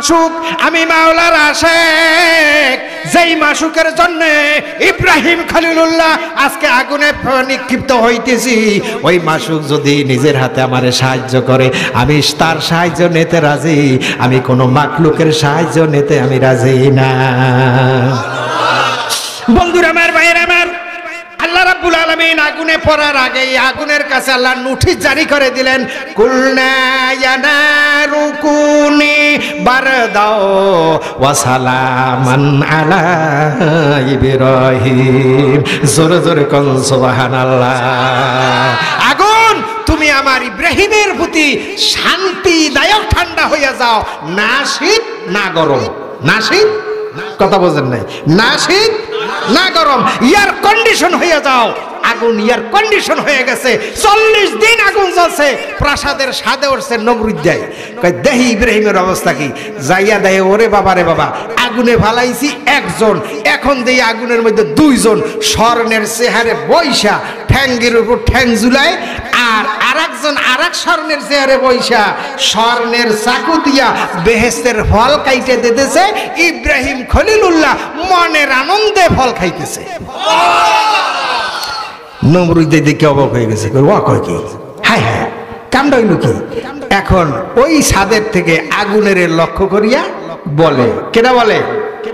মাসুক, আমি মাওলার আশেক, যেই মাসুকের জন্য ইব্রাহিম খলিলুল্লাহ আজকে আগুনে নিক্ষিপ্ত হইতেছি, ওই মাসুক যদি নিজের হাতে আমারে সাহায্য করে আমি তার সাহায্য নিতে রাজি, আমি কোনো মাকলুকের সাহায্য নিতে আমি রাজি না। বন্ধুরা আমার, ভাইয়েরা আমার, আল্লাহ রাব্বুল আলামিন আগুনে পড়ার আগে আগুনের কাছে আল্লাহ নোটিশ জারি করে দিলেন, কুলনা ইয়া নারু কুনি বারদাও ওয়া সালামান আলা ইব্রাহিম। জোরে জোরে কোন সুবহানাল্লাহ। আগুন, তুমি আমার ইব্রাহিমের প্রতি শান্তিদায়ক ঠান্ডা হইয়া যাও, না শীত না গরম। না শীত, কথা বোঝেন নাই, না শীত না গরম, ইয়ার কন্ডিশন হয়ে যাও। আগুন ইয়ার কন্ডিশন হয়ে গেছে, 40 দিন আগুন জ্বলছে, প্রাসাদের সাদে উঠছে নমরুদ দেয়, কয় দেহি ইব্রাহিমের অবস্থা কি, যাইয়া দেয়, ওরে বাবা রে বাবা, আগুনে ফালাইছি একজন, এখন দেই আগুনের মধ্যে 2 জন, স্বর্ণের চেহারে বৈশা, ঠ্যাঙ্গের উপর ঠ্যাং ঝুলায়, আর আরেকজন আরেক স্বর্ণের চেহারে বৈশা স্বর্ণের চাকু দিয়া বেহেশতের ফল খাইতে দিতেছে। ইব্রাহিম খলিলুল্লাহ মনের আনন্দে ফল খাইতেছে। নমরুদ দেখে অবাক হয়ে গেছে, ওয়া কয় কি, হায় হায়, কামটা হইল কি? এখন ওই ছাদের থেকে আগুনের লক্ষ্য করিয়া বলে, কেনা বলে?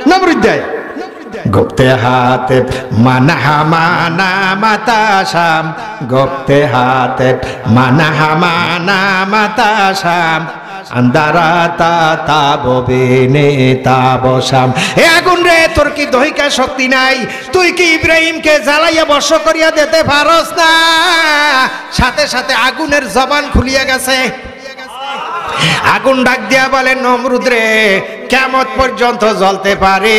নমরুদ দেয়, গোপ্তে হাতে মানাহা মানা মাতাসাম, গোপ্তে হাতে মানাহা মানা মাতাসাম, আন্দারাতা তাববেনে তাবসাম। হে আগুন রে, তোর কি দহিকা শক্তি নাই? তুই কি ইব্রাহিমকে জ্বালাইয়া বর্ষ করিয়া দিতে পারস না? সাথে সাথে আগুনের জবান খুলিয়া গেছে। আগুন ডাক দিয়া বলে, নমরুদ রে, কিয়ামত পর্যন্ত জ্বলতে পারে,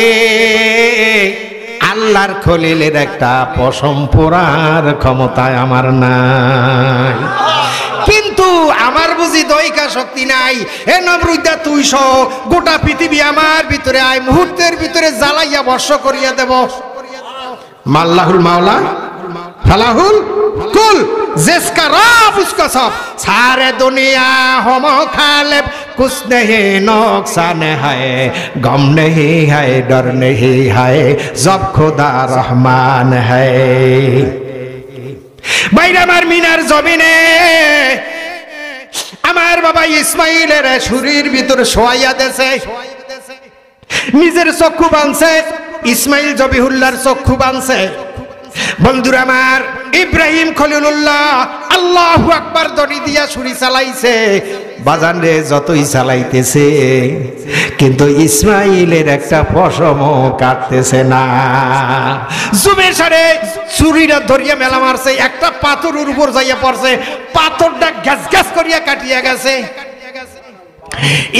আল্লাহর খলিলের একটা পশম পোড়ার ক্ষমতায় আমার নাই, কিন্তু আমার বুঝি দইকা শক্তি নাই। হে নমরুদা, তুই সহ গোটা পৃথিবী আমার ভিতরে আয়, মুহূর্তের ভিতরে জ্বালাইয়া বর্ষ করিয়া দেব। মাল্লাহুল মাওলা ফালাহুল কুল, जिसका रब उसका सब, सारे दुनिया हो मुखालिफ, कुछ नहीं नुकसान है, गम नहीं है, डर नहीं है, जब खुदा रहमान है। বাইরে আমার মিনার জমিনে আমার বাবা ইসমাইলের শরীর ভিতরে শোয়াইয়া দেছে, নিজের চক্ষু বানছে, ইসমাইল জবিহুল্লাহর চক্ষু বানছে। বন্ধুরা আমার, ইব্রাহিম খলিলুল্লাহ আল্লাহু আকবার দড়ি দিয়া ছুরি চালাইছে, বাজান রে যতই চালাইতেছে কিন্তু ইসমাইলের একটা পশমও কাটতেছে না। জুমের সারে ছুরিটা ধরিয়া মেলা মারছে, একটা পাথরের উপর যাইয়া পড়ছে, পাথরটা গ্যাস গ্যাস করিয়া কাটিয়া গেছে।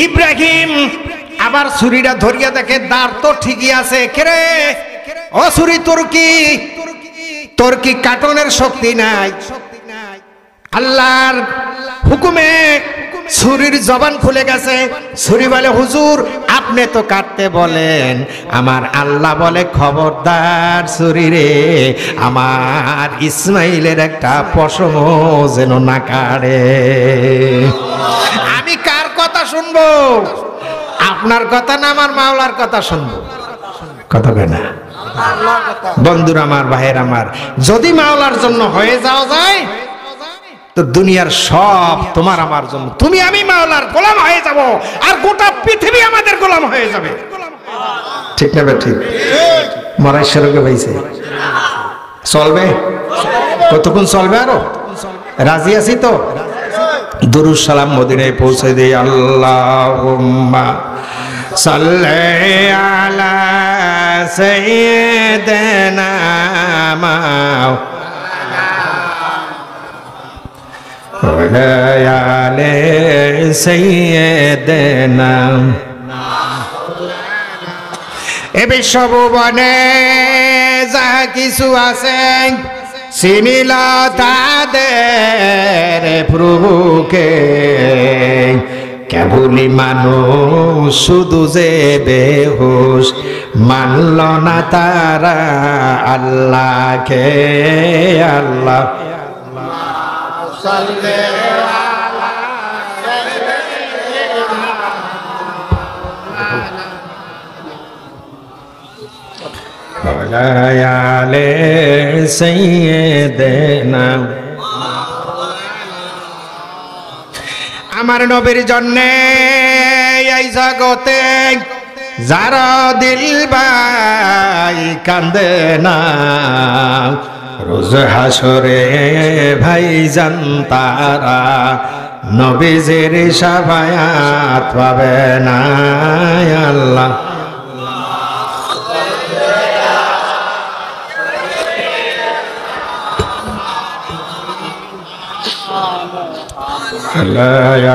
ইব্রাহিম আবার ছুরিটা ধরিয়া দেখে দাঁড় তো ঠিকই আছে, কেরে ও ছুরি, তোর কি কাটনের শক্তি নাই? আল্লাহর হুকুমে ছুরির জবান খুলে গেছে। ছুরি বলে, হুজুর আপনি তো কাটতে বলেন, আমার আল্লাহ বলে খবরদার ছুরি রে, আমার ইসমাইলের একটা পশম যেন না কাটে। আমি কার কথা শুনবো? আপনার কথা না আমার মাওলার কথা শুনবো? কথা কয় না। বন্ধুরা আমার, ভাইয়ের আমার, যদি মাওলার জন্য হয়ে যাওয়া যায় তো দুনিয়ার সব তোমার আমার জন্য, তুমি আমি মাওলার গোলাম হয়ে যাব, আর গোটা পৃথিবী আমাদের গোলাম হয়ে যাবে। ঠিক না? ঠিক। মরাই সরকে ভাইছে চলবে, কতক্ষণ চলবে? আরো রাজি আছি তো? দুরুদ সালাম মদিনায় পৌঁছে দেই। আল্লাহুম্মা সাল্লি আলা সাইয়্যিদিনা মাওলানা আলে সাইয়্যিদিনা। এ বিশ্বভুবনে যা কিছু আছে চিনিল তাদের প্রভুকে, কেবলি মানুষ শুধু যে বেহুশ, মানল না তারা আল্লাহকে। আল্লাহ আলে সাইয়্যিদিনা আমার নবীর জন্যে এই জগতে যারা দিল ভাই কান্দে না রোজ হাসরে ভাই জানতারা নবীজির শাফায়াত পাবে না আল্লাহ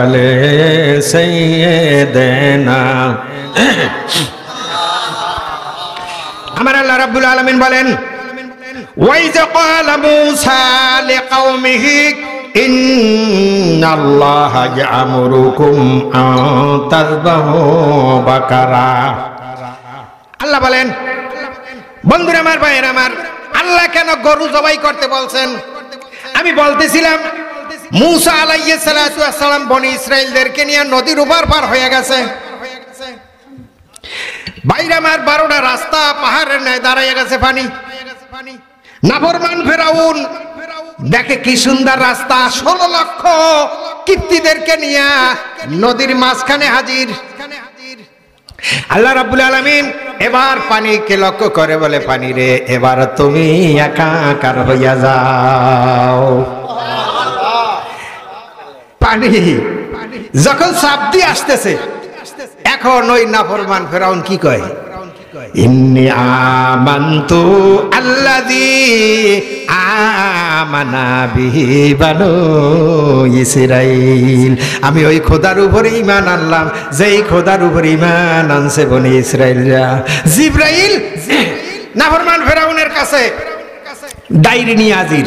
আলে সাইয়্যিদিনা আমার আল্লাহ রাব্বুল আলামিন বলেন ওয়াইজ ক্বালা মূসা লিকাওমিহি ইন্নাল্লাহা ইয়া'মুরুকুম আন তাযবাহু বাকারা আল্লাহ বলেন বন্ধুরা আমার ভাইয়েরা আমার আল্লাহ কেন গরু জবাই করতে বলছেন আমি বলতেছিলাম মূসা আলাইহিস সালাতু ওয়াস সালাম বনি ইসরাইলদেরকে নিয়ে নদীর ওপার পার হয়ে গেছে বাইরে আমার 12টা রাস্তা পাহাড়ের ন্যায় দাঁড়াইয়া গেছে পানি নাফরমান ফেরাউন দেখে কি সুন্দর রাস্তা 16 লক্ষ কিপ্তিদেরকে নিয়ে নদীর মাঝখানে হাজির আল্লাহ রাব্বুল আলামিন এবার পানিকে লক্ষ্য করে বলে পানি রে এবার তুমি একাকার হইয়া যাও পানি যখন চাপ দিয়ে আসতেছে এখন ওই নাফরমান ফেরাউন কি কয় ইন্নী আমানতু আল্লাযী আমানা বিহি বানু ইসরাঈল আমি ওই খোদার উপরে ঈমান আনলাম যেই খোদার উপরে ঈমান আনছে বনি ইসরাঈলরা জিবরাইল নাফরমান ফেরাউনের কাছে ডায়েরি নিয়ে হাজির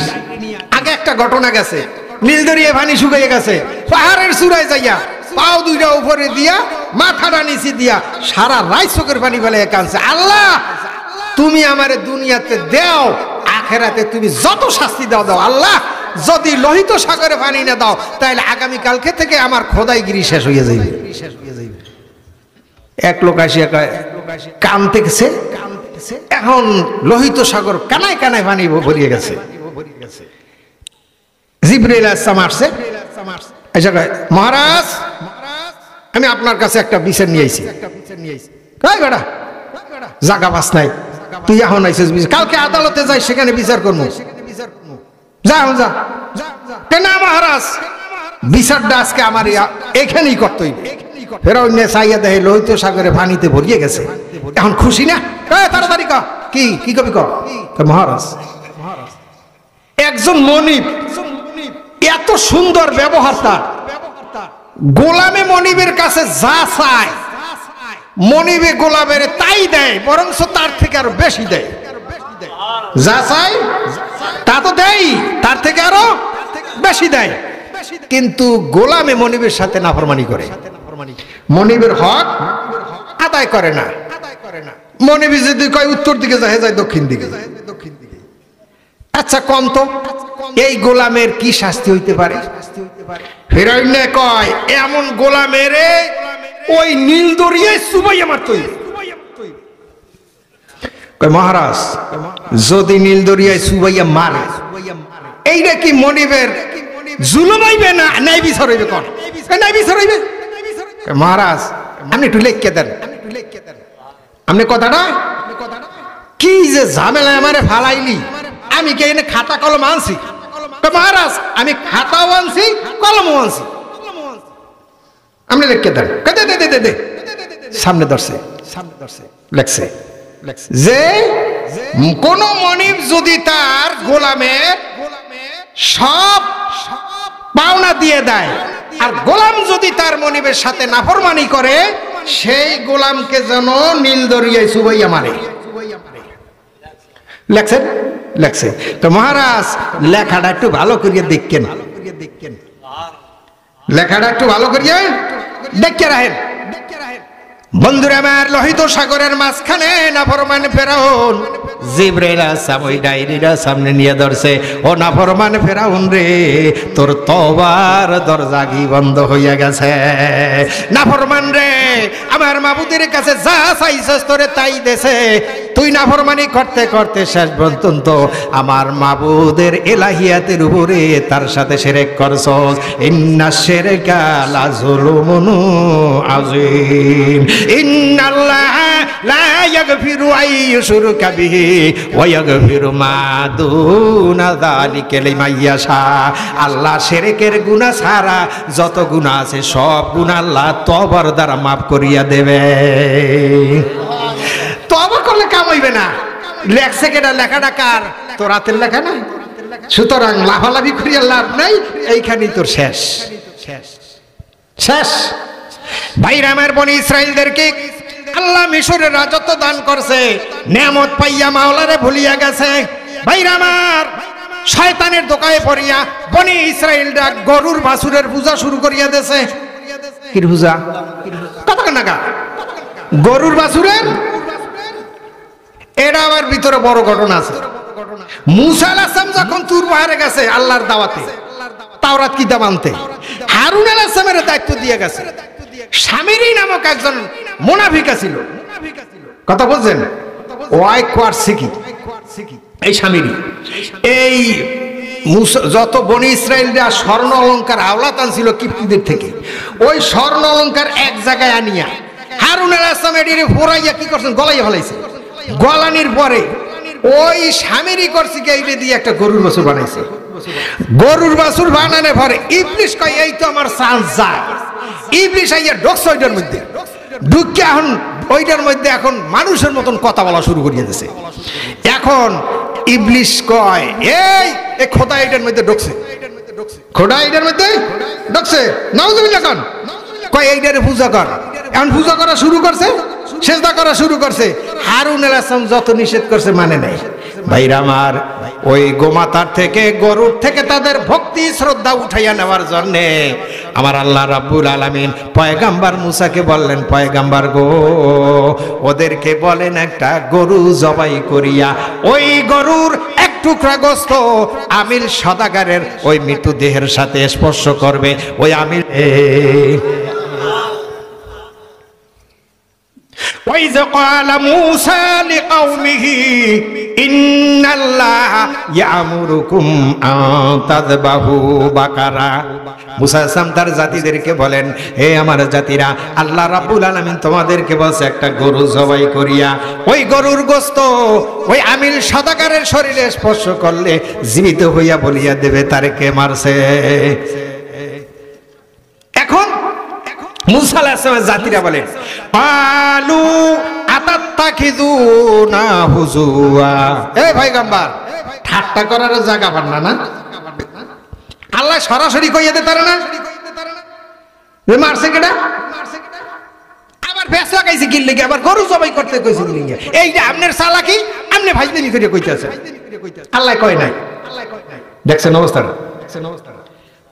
আগে একটা ঘটনা গেছে নীলদরিয়া পানি শুকিয়ে গেছে পাহাড়ের চূড়ায় যাইয়া পাও দুইটা উপরে দিয়া মাথাটা নিচে দিয়া সারা রাত চোখের পানি ফেলে কাঁদছে আল্লাহ তুমি আমারে দুনিয়াতে দাও আখেরাতে তুমি যত শাস্তি দাও দাও আল্লাহ যদি লোহিত সাগরে পানি না দাও তাহলে আগামী কালকে থেকে আমার খোদাইগিরি শেষ হয়ে যাবে এক লোক আসিয়া কাঁদতে গেছে এখন লোহিত সাগর কানায় কানায় পানি ভরিয়ে গেছে জিবরাইল আসসালাম আসছে এসে কয় মহারাজ আমি আপনার কাছে একটা বিচার নিয়ে আইছি কয় বেটা জাগা বাস নাই তুই এখন আইছিস বিচার কালকে আদালতে যাই সেখানে বিচার করবো যা যা কেন মহারাজ বিচারটা আজকে আমার এখানেই করতে হইবে ফেরাউন চাইয়া দেখে লোহিত সাগরে পানিতে ভরিয়ে গেছে এখন খুশি না তাড়াতাড়ি ক কি কবি ক মহারাজ একজন মনিব এত সুন্দর ব্যবহার তার গোলামে মনিবের কাছে যা চায় মনিবে গোলামের তাই দেয় বরং তার থেকে আরো বেশি দেয় যা চাই তা তো দেয় তার থেকে আরো বেশি দেয় কিন্তু গোলামে মনিবের সাথে নাফরমানি করে মনিবের হক আদায় করে না মনিব যদি কয় উত্তর দিকে যায় দক্ষিণ দিকে আচ্ছা কম তো এই গোলামের কি শাস্তি হইতে পারে ফেরাউন কয় এমন গোলামের ওই নীল দরিয়ায় চুবাইয়া মারতে হইবে কয় মহারাজ যদি নীল দরিয়ায় চুবাইয়া মারে এইটা কি মনিবের জুলুম হইবে না ন্যায় বিচার হইবে কোন ন্যায় বিচার হইবে মহারাজ আপনি একটু লিখকে দেন আপনি কথাটা কি যে ঝামেলা আমারে ফালাইলি আমি কি এনে খাতা কলম আনছি মহারাজ আমি খাতাও আনছি কলমও আনছি আপনি লিখকে দেন দে সামনে ধরছে লেখছে যে কোন মনিব যদি তার গোলামের সব পাওনা দিয়ে দেয় আর গোলাম যদি তার মনিবের সাথে নাফরমানি করে সেই গোলামকে যেন নীল দরিয়ায় চুবাইয়া মারে লেখছেন লেখছে তো মহারাজ লেখাটা একটু ভালো করিয়া দেখেন লেখাটা একটু ভালো করিয়া দেখে রাখেন বন্ধুরা আমার, লোহিত সাগরের মাঝখানে নাফরমান ফেরাউন জিবরাইল আসসালাম ওই ডায়েরিটা সামনে নিয়ে ধরছে। ও নাফরমান ফেরাউন রে, তোর তওবার দরজা কি বন্ধ হইয়া গেছে? নাফরমান রে, আমার মাবুদের কাছে যা চাইছস তোরে তাই দেছে। তুই নাফরমানি করতে করতে শেষ পর্যন্ত আমার মাবুদের এলাহিয়াতের উপরে তার সাথে শিরক করছস। ইন্নাশ শিরকা লা যুলুমুন আযীম। ইন্নাল্লাহা লা ইয়াগফিরু আন ইউশরাকা বিহি ওয়া ইয়াগফিরু মা দুনা যালিকা লিমান ইয়াশা। আল্লাহ শিরকের গুনাহ ছাড়া যত গুনাহ আছে সব গুনাহ আল্লাহ তওবার দ্বারা মাফ করিয়া দেবে। তওবা করলে কাম হইবে না। লেখছে কেডা? লেখাটা কার? তোর হাতের লেখা না? সুতরাং লাফালাফি করিয়া লাভ নাই, এইখানেই তোর শেষ শেষ। ভাইরা আমার, বনি ইসরাইলদেরকে আল্লাহ মিশরের রাজত্ব দান করছে, নেয়ামত পাইয়া মাওলারে ভুলিয়া গেছে। ভাইরা আমার, শয়তানের দোকায় পড়িয়া বনি ইসরাইলরা গরুর বাছুরের পূজা শুরু করিয়া দেছে। কি পূজা? কত নাগা গরুর বাছুরের। এটা আবার ভিতরে বড় ঘটনা আছে। মুসা আলাইহিস সালাম যখন তুর পাহাড়ে গেছে আল্লাহর দাওয়াতে, তাওরাত কিতাব আনতে, হারুন আলাইহিস সালামের দায়িত্ব দিয়ে গেছে। শামিরি নামক একজন মুনাফিক ছিল। কথা বলছেন? ওয়াই কোয়ারসিকি, এই শামিরি এই যত বনি ইসরাইলরা স্বর্ণ অলংকার আওলাদ আনছিল কিপ্তিদের থেকে, ওই স্বর্ণ অলংকার এক জায়গায় আনিয়া হারুন আলাইহিস সালাম এটিরে ফোরাইয়া কি করছেন? গলাইয়া ফেলাইছে। গলানির পরে ওই শামিরি করছে কি এইটা দিয়ে একটা গরুর বাছুর বানাইছে। গরুর বাছুর বানানোর পরে ইবলিস কয় এই তো আমার চান্স যায়। ইবলিস আইয়া ঢুকছে ওইটার মধ্যে, ঢুকে এখন ওইটার মধ্যে এখন মানুষের মতন কথা বলা শুরু করিয়ে দিয়েছে। এখন ইবলিস কয় এই খোদা এইটার মধ্যে ঢুকছে, খোদা এইটার মধ্যে ঢুকছে, নাউজুবিল্লাহ কন। কয় এইটারে পূজা কর। এখন পূজা করা শুরু করছে, সেজদা করা শুরু করছে। হারুন আলাইহিস সালাম যত নিষেধ করছে মানে নাই। ভাইরা আমার, ওই গোমাতার থেকে গরুর থেকে তাদের ভক্তি শ্রদ্ধা উঠাইয়া নেওয়ার জন্য আমার আল্লাহ রাব্বুল আলামিন পয়গাম্বার মুসাকে বললেন, পয়গাম্বার গো, ওদেরকে বলেন একটা গরু জবাই করিয়া ওই গরুর এক টুকরা গোশত আমিল সদাগারের ওই মৃত্যু দেহের সাথে স্পর্শ করবে। ওই আমিল وَإِذْ قَالَ مُوسَى لِقَوْمِهِ إِنَّ اللَّهَ يَأْمُرُكُمْ أَن تَذْبَحُوا بَقَرَةً। মুসা আলাইহিস সালাম তার জাতিদেরকে বলেন, হে আমার জাতিরা, আল্লাহ রাব্বুল আলামিন তোমাদেরকে বলছে একটা গরু জবাই করিয়া ওই গরুর গোশত ওই আমিল সদাগারের শরীরে স্পর্শ করলে জীবিত হইয়া বলিয়া দেবে তারে কে মারছে। এখন মুসা আলাইহিস সালামের জাতিরা বলে, কালু আতাত্তাখিযুনা হুজুয়া। এই পয়গম্বর, ঠাট্টা করার জায়গা পান না? আল্লাহ সরাসরি কইয়া দে তারা না মারছে কেডা? আবার ফেস লাগাইছে কি লাগি? আবার গরু জবাই করতে কইছে কি লাগি? এই যে আপনার চালাকি, আপনি ভাইজদানি করে কইতাছে। আল্লাহ কয় নাই। দেখছেন অবস্থাটা?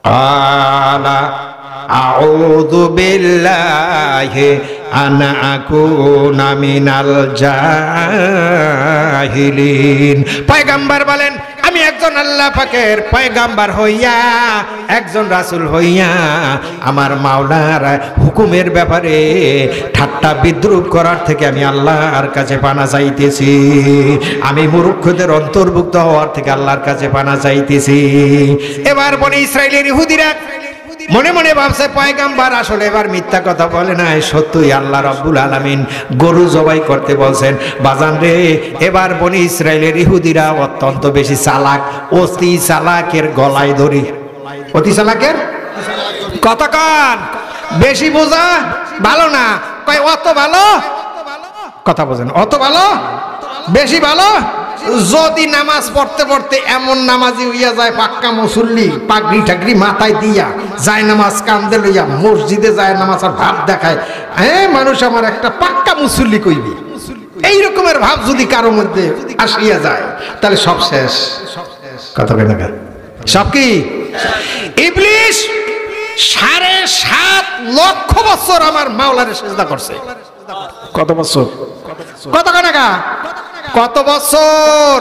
আলা আউযু বিল্লাহি আন আকুনা মিনাল জাহিলিন। পয়গম্বর বলেন, আমি একজন আল্লাহ পাকের পয়গম্বর হইয়া, একজন রাসূল হইয়া আমার মাওলার হুকুমের ব্যাপারে ঠাট্টা বিদ্রুপ করার থেকে আমি আল্লাহর কাছে পানা চাইতেছি। আমি মূর্খদের অন্তর্ভুক্ত হওয়ার থেকে আল্লাহর কাছে পানা চাইতেছি। এবার বনি ইসরাইলের ইহুদিরা মনে মনে ভাবছে পয়গম্বর আসলে এবার মিথ্যা কথা বলে না, সত্যই আল্লাহ রাব্বুল আলামিন গরু জবাই করতে বলছেন। বাজান রে, এবার বনি ইসরাইলের ইহুদিরা অত্যন্ত বেশি চালাক, অতি চালাকের গলায় ধরি। অতি চালাকের কথা কান, বেশি বোঝা ভালো না। কয় অত ভালো কথা বোঝেন, অত ভালো বেশি ভালো। যদি নামাজ পড়তে পড়তে এমন নামাজি হইয়া যায়, পাক্কা মুসল্লি, পাগড়ি ঠাগড়ি মাথায় দিয়া যায় নামাজ কান্দে লইয়া মসজিদে যায় নামাজ আর ভাব দেখায়, হ্যাঁ মানুষ আমার একটা পাক্কা মুসল্লি কইবে, এই রকমের ভাব যদি কারোর মধ্যে আসিয়া যায় তাহলে সব শেষ। কথা কই না? সব কি? ইবলিস ৭.৫ লক্ষ বছর আমার মাওলারে সিজদা করছে। কত বছর? কত টাকা? কত বছর?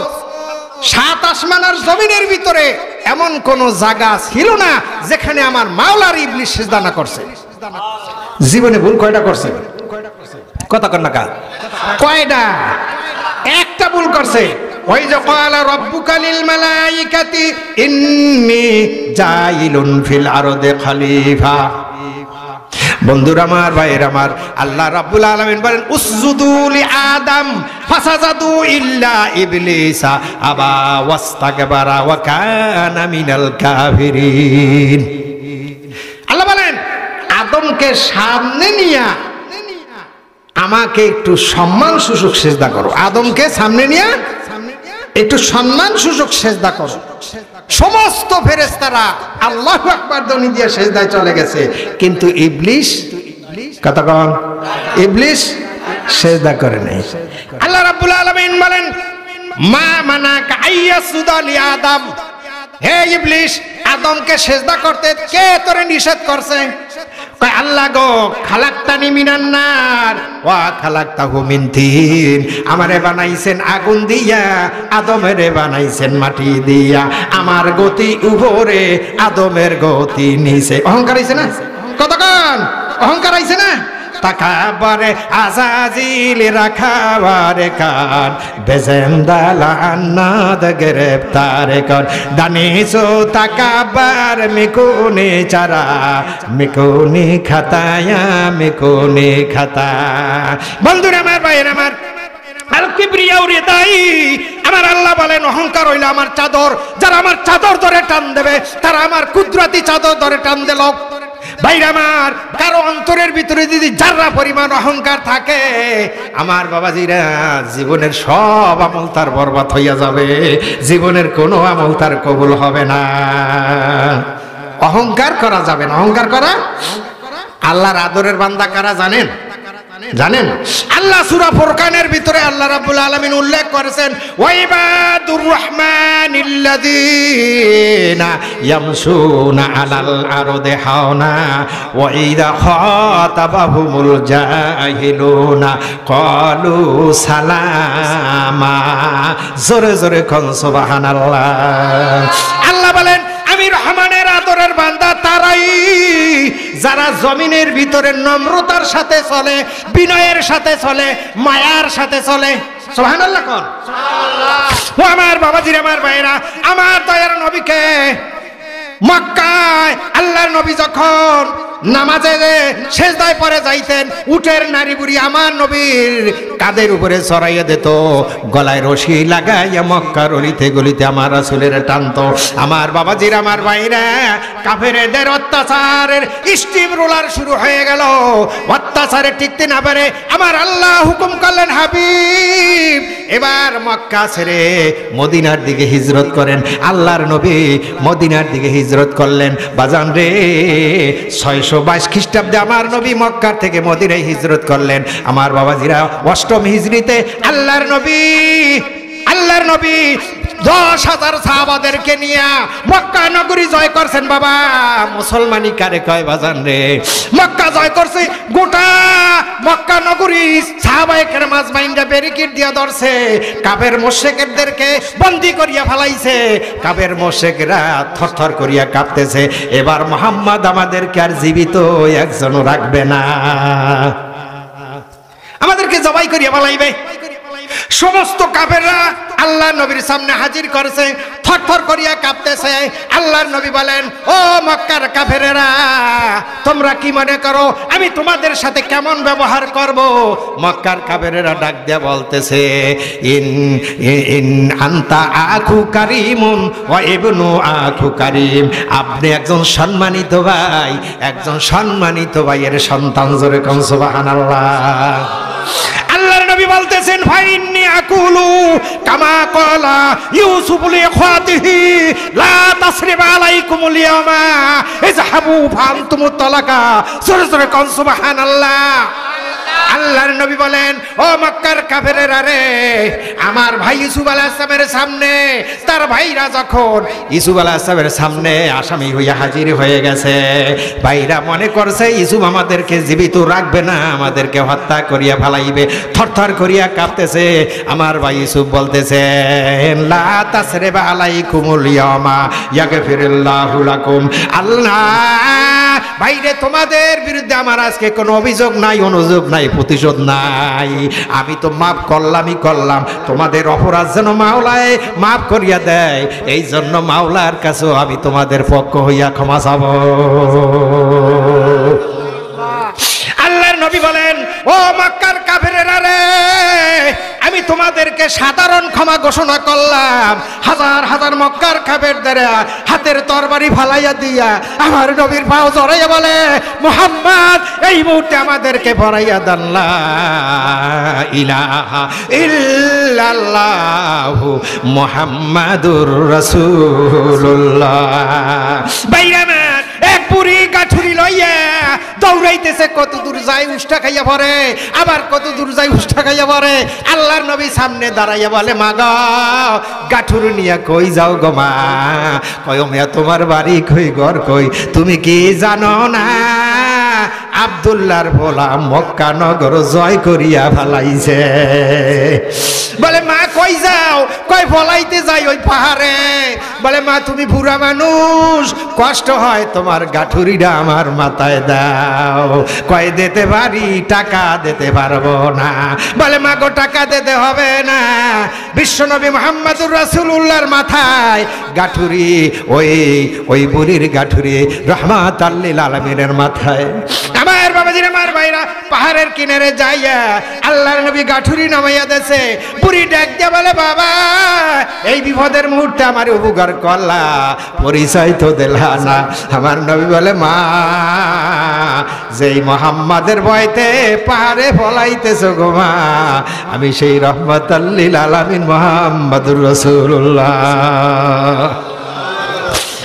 সাত আসমান আর জমিনের ভিতরে এমন কোন জায়গা ছিল না যেখানে আমার মাওলার ইবলিস সিজদা না করছে। জীবনে ভুল কয়টা করছে? কত টাকা? কয়টা? একটা ভুল করছে। ওই যে ক্বালা রাব্বুকা লিল মালাইকাতি ইন্নী জাইলুন ফিল আরদি খলিফা। বন্ধুরা আমার, ভাইরা আমার, আল্লাহ রাব্বুল আলামিন বলেন উসজুদু লি আদম ফাসাজাদু ইল্লা ইবলিসা আবা ওয়াস্তাকবারা ওয়া কানা মিনাল কাফিরিন। আল্লাহ বলেন আদমকে সামনে নিয়া আমাকে একটু সম্মান সূচক সিজদা করো। আদমকে সামনে নিয়া একটু সম্মান সূচক সিজদা করো। সমস্ত ফেরেশতারা আল্লাহু আকবার ধ্বনি দিয়ে সিজদায় চলে গেছে, কিন্তু ইবলিস কতক্ষণ? ইবলিস সিজদা করে নাই। আল্লাহ রাব্বুল আলামিন বলেন মা মানাকা আইয়াসুদা লি আদম, হে ইবলিস আদমকে সিজদা করতে কে তোরে নিষেধ করছে? কয় আল্লাহ গো, খালাকতানি মিনান নার ওয়া খালাকতাহু মিন তিন, আমারে বানাইছেন আগুন দিয়া, আদমেরে বানাইছেন মাটি দিয়া। আমার গতি উপরে, আদমের গতি নিচে। অহংকার হইছে না? কতক্ষণ অহংকার হইছে না? তাকাবারে আজাজিল রাখাবারে কান বেজেন্দালা আন্নাদ গ্রেফতার কর দানিসো তাকাবার মিকুনি চারা মিকুনি খাতায়া মিকুনি খাতা। বন্ধুরা আমার, ভাইয়ের আমার, আল কিবরিয়া উরিদাই, আমার আল্লাহ বলেন অহংকার হইল আমার চাদর। যারা আমার চাদর ধরে টান দেবে তারা আমার কুদরতি চাদর ধরে টান দিল। ভাইরা আমার, কারো অন্তরের ভিতরে যদি যারা পরিমাণ অহংকার থাকে, আমার বাবাজিরা জীবনের সব আমল তার বরবাদ হইয়া যাবে। জীবনের কোনো আমল তার কবুল হবে না। অহংকার করা যাবে না। অহংকার করা, আল্লাহর আদরের বান্দা কারা জানেন? জানেন? আল্লাহ সূরা ফুরকানের ভিতরে আল্লাহ রাব্বুল আলামিন উল্লেখ করেছেন ওয়াইবাদুর রহমানিল্লাযীনা ইয়ামশুনা আলাল আরদি হাওনা ওয়া ইযা খাতাবাহুমুল জাহিলুনা ক্বালু সালামা। জোরে জোরে কোন সুবহানাল্লাহ। আল্লাহ বলেন আমি রহমানের আদরের বান্দা তারাই যারা জমিনের ভিতরে নম্রতার সাথে চলে, বিনয়ের সাথে চলে, মায়ার সাথে চলে। সুবহানাল্লাহ কোন? সুবহানাল্লাহ। ও আমার বাবাজিরা, আমার ভাইরা, আমার দয়ার নবীকে মক্কায় আল্লাহর নবী যখন নামাজে সেজদায় পড়ে যাইতেন, উটের নারী বুড়ি আমার নবীর কাঁধের উপরে চড়াইয়া দিত, গলায় রশি লাগাইয়া মক্কার অলিতে গলিতে আমার রাসূলের টানতো। আমার বাবাজির, আমার ভাইরা, কাফেরদের অত্যাচারের স্টিম রোলার শুরু হয়ে গেল। অত্যাচারে টিকতে না পারে আমার আল্লাহ হুকুম করলেন হাবিব এবার মক্কা ছেড়ে মদিনার দিকে হিজরত করেন। আল্লাহর নবী মদিনার দিকে হিজরত করলেন। বাজান রে, 622 খ্রিস্টাব্দে আমার নবী মক্কা থেকে মদিনায় হিজরত করলেন। আমার বাবাজিরা, 8ম হিজরিতে আল্লাহর নবী 10,000 সাহাবাদেরকে নিয়ে মক্কা নগরী জয় করছেন। বাবা, মুসলমানি কারে কয় বাজান রে? মক্কা জয় করছে, গোটা মক্কা নগরী সাহাবায়ে কেরাম আজমাইনরা ব্যারিকেড দিয়া ধরছে, কাফের মুশরিকদেরকে বন্দী করিয়া ফেলাইছে। কাফের মুশরিকরা থরথর করিয়া কাঁপতেছে, এবার মুহাম্মদ আমাদেরকে আর জীবিত একজনও রাখবে না, আমাদেরকে জবাই করিয়া ফেলাইবে। সমস্ত কাফেররা আল্লাহ নবীর সামনে হাজির করেছে, থরথর করিয়া কাঁপতেছে। আল্লাহর নবী বলেন, ও মক্কার কাফেরেরা, তোমরা কি মনে করো আমি তোমাদের সাথে কেমন ব্যবহার করব? মক্কার কাফেরেরা ডাক দিয়া বলতেছে, ইন আনতা আখু কারিমুন ওয়া ইবনু আখু কারিম, আপনি একজন সম্মানিত ভাই, একজন সম্মানিত ভাইয়ের সন্তান। জোরে কোন সুবহানাল্লাহ। আল্লাহর নবী বলতেছেন, ফাইন্নি আকুলু কামা ক্বালা ইউসুফ লিখাতিহি লা তাসরিবা আলাইকুমুল ইয়াওমা ইযহাবু ফানতুমুত তালাকা। জোরে জোরে কোন সুবহানাল্লাহ। আল্লাহর নবী বলেন, ও মক্কার কাফেরেরা রে, আমার ভাই ইউসুফ আলাইহিস সালামের সামনে তার ভাইরা যখন ইউসুফ আলাইহিস সালামের সামনে আসামি হইয়া হাজির হয়ে গেছে, ভাইরা মনে করছে ইউসুফ আমাদেরকে জীবিত রাখবে না, আমাদেরকে হত্যা করিয়া ফেলাইবে, থরথর করিয়া কাঁপতেছে। আমার ভাই ইউসুফ বলতেছে, লা তাসরিবা আলাইকুমুল ইয়াওমা ইয়াগফিরুল্লাহু লাকুম। আল্লাহ ভাইরে, তোমাদের বিরুদ্ধে আমার আজকে কোনো অভিযোগ নাই, অনুযোগ নাই, প্রতিশোধ নাই, আমি তো মাফ করলামই করলাম, তোমাদের অপরাধ যেন মাওলায় মাফ করিয়া দেয়, এই জন্য মাওলার কাছেও আমি তোমাদের পক্ষ হইয়া ক্ষমা চাব। আল্লাহর নবী বলেন, ও মক্কার কাফেরেরা রে, আমি তোমাদেরকে সাধারণ ক্ষমা ঘোষণা করলাম। হাজার হাজার মক্কার কাফেরদের হাতের তরবারি ফালাইয়া দিয়া আমার নবীর পাও জড়াইয়া বলে, মুহাম্মদ এই মুহূর্তে আমাদেরকে ভরাইয়া দেন, লা ইলাহা ইল্লাল্লাহু মুহাম্মাদুর রাসূলুল্লাহ। বাইরে এক বুড়ি গাঠুরি লইয়া দৌড়াইতেছে, কত দূর যায় উষ্টা খাইয়া পড়ে, আবার কত দূর যায় উষ্টা খাইয়া পড়ে। আল্লাহর নবী সামনে দাঁড়াইয়া বলে, মা গো, গাঠুরি নিয়া কই যাও গো মা? কয়, মিয়া তোমার বাড়ি কই, ঘর কই? তুমি কি জানো না আব্দুল্লাহর ভোলা মক্কা নগর জয় করিয়া ফেলাইছে? বলে, মা কই যাও? কয়, ফলাইতে যাই ওই পাহাড়ে। বলে, মা তুমি বুড়া মানুষ, কষ্ট হয়, তোমার গাঠুরিটা আমার মাথায় দাও। কয়, দিতে পারি, টাকা দিতে পারবো না। বলে, মা গো, টাকা দিতে হবে না, বিশ্বনবী মুহাম্মদুর রাসূলুল্লাহর মাথায় গাঠুরি, ওই বুড়ির গাঠুরি রহমাতাল লিল আলামিনের মাথায়। আমার বাবাজির, আমার ভাইরা, পাহাড়ের কিনারে যাইয়া আল্লাহর নবী গাঠুরি নামাইয়া দেছে। বুড়ি ডাক দিয়া বলে, বাবা এই বিপদের মুহূর্তে আমার উপকার করলা, পরিচয় তো দিলা না। আমার নবী বলে, মা যেই মুহাম্মাদের ভয়তে পাহাড়ে ফলাইতেছো গো মা, আমি সেই রহমাতাল লিল আলামিন মুহাম্মাদুর রাসূলুল্লাহ।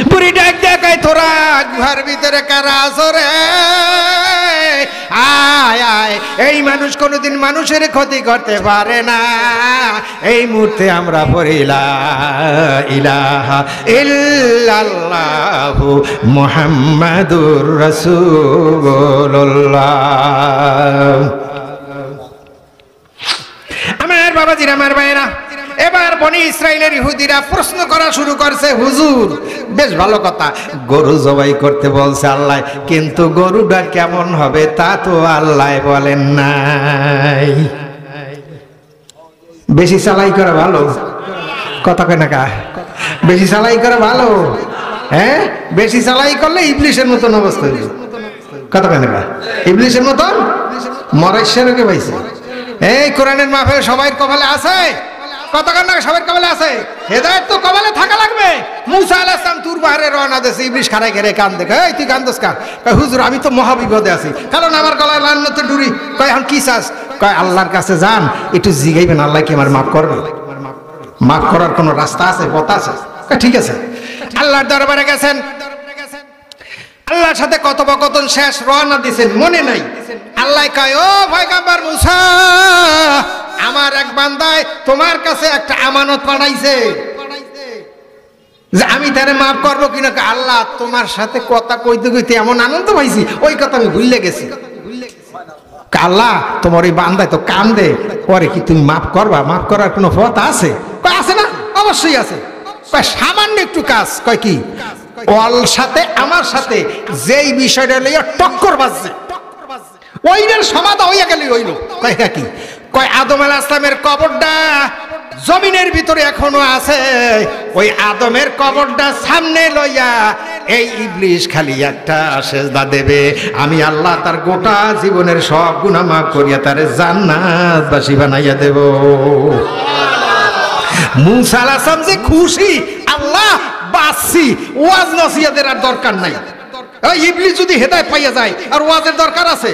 বুড়ি ডাক দিয়া কয়, তোরা গুহার ভিতরে কারা আছো রে? আয় আয়, এই মানুষ কোনোদিন মানুষের ক্ষতি করতে পারে না। এই মুহূর্তে আমরা পড়ি লা ইলাহা ইল্লাল্লাহু মুহাম্মাদুর রাসূলুল্লাহ। আমার বাবাজির, আমার ভাইরা, এবার বনি ইসরাইলের ইহুদিরা প্রশ্ন করা শুরু করছে, হুজুর বেশ ভালো কথা, গরু জবাই করতে বলছে আল্লাহ, কিন্তু গরুটা কেমন হবে তা তো আল্লাহ বলেন নাই। বেশি চালাই করা ভালো, কথা কয় না কা? বেশি চালাই করা ভালো, হ্যাঁ? বেশি চালাই করলে ইবলিশের মতন অবস্থা হইল, কথা কয় না কা? ইবলিশের মতন মরাইশের কে পাইছে। এই কোরআনের মাহফিলে সবাই কপালে আছে, কতক্ষণ না সবার কপালে আছে, হেদায়েত তো কপালে থাকা লাগবে। মুসা আলাইহিস সালাম তুর পাহাড়ে রওনা দিয়েছে, ইবলিশ খাড়ায় ঘেরে কান দেখে, এই তুই কান্দস কান? কয়, হুজুর আমি তো মহা বিপদে আছি, কারণ আমার গলায় লান্নতে ডুরি। কয়, এখন কি চাস? কয়, আল্লাহর কাছে যান, একটু জিগাইবেন আল্লাহ কি আমার মাফ করবে? মাফ করার কোনো রাস্তা আছে, পথ আছে? কয়, ঠিক আছে। আল্লাহর দরবারে গেছেন, আল্লাহর সাথে কথোপকথন শেষ, রওনা দিয়েছেন, মনে নাই। আল্লাহ কয়, ও পয়গম্বর মুসা, আমার এক বান্দায় তোমার কাছে একটা আমানত পাঠাইছে যে আমি তারে মাফ করবো কিনা। আল্লাহ তোমার সাথে কথা কইতে কইতে এমন আনন্দ পাইছি, ওই কথা আমি ভুলে গেছি। আল্লাহ তোমার ওই বান্দায় তো কান্দে, পরে কি তুমি মাফ করবা? মাফ করার কোনো পথ আছে? কয়, আছে না? অবশ্যই আছে। কয়, সামান্য একটু কাজ। কয়, কি? ওর সাথে আমার সাথে যেই বিষয়টা লইয়া টক্কর বাজছে, ওইটার সমাধা হইয়া গেলে হইল। কয়, কি? কয়, আদম আলাইহিস সালামের কবরটা জমিনের ভিতরে এখনো আছে, ওই আদমের কবরটা সামনে লইয়া এই ইবলিশ খালি একটা সেজদা দেবে, আমি আল্লাহ তার গোটা জীবনের সব গুনাহ মাফ করিয়া তারে জান্নাতবাসী বানাইয়া দেব। মুসা আলাইহিস সালাম যে খুশি, আল্লাহ বাসি, ওয়াজ নসিহতের আর দরকার নাই। ওই ইবলিশ যদি হেদায়েত পাইয়া যায়, আর ওয়াজের দরকার আছে?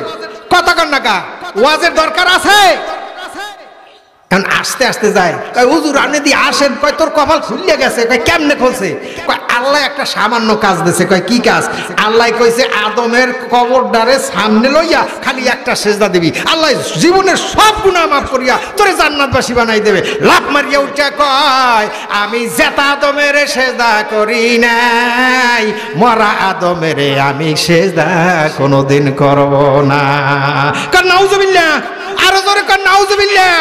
কথা কন না কা? ওয়াজের দরকার আছে। এখন আস্তে আস্তে যায়, কয়, হুজুর আপনি দিয়ে আসেন। কয়, তোর কপাল খুলে গেছে। কয়, কেমনে খুলছে? কয়, আল্লাহ একটা সামান্য কাজ দিয়েছে, কয় কি কাজ? আল্লাহ কইছে আদমের কবরটারে সামনে লইয়া খালি একটা সেজদা দিবি, আল্লাহ জীবনের সব গুনাহ মাফ করিয়া তোরে জান্নাতবাসী বানাই দেবে। লাফ মারিয়া উঠা কয় আমি জেতা আদমের সেজদা করি নাই, মরা আদমের আমি সেজদা কোনোদিন করব না। কার নাউজুবিল্লাহ, আরো জোরে কার নাউজুবিল্লাহ।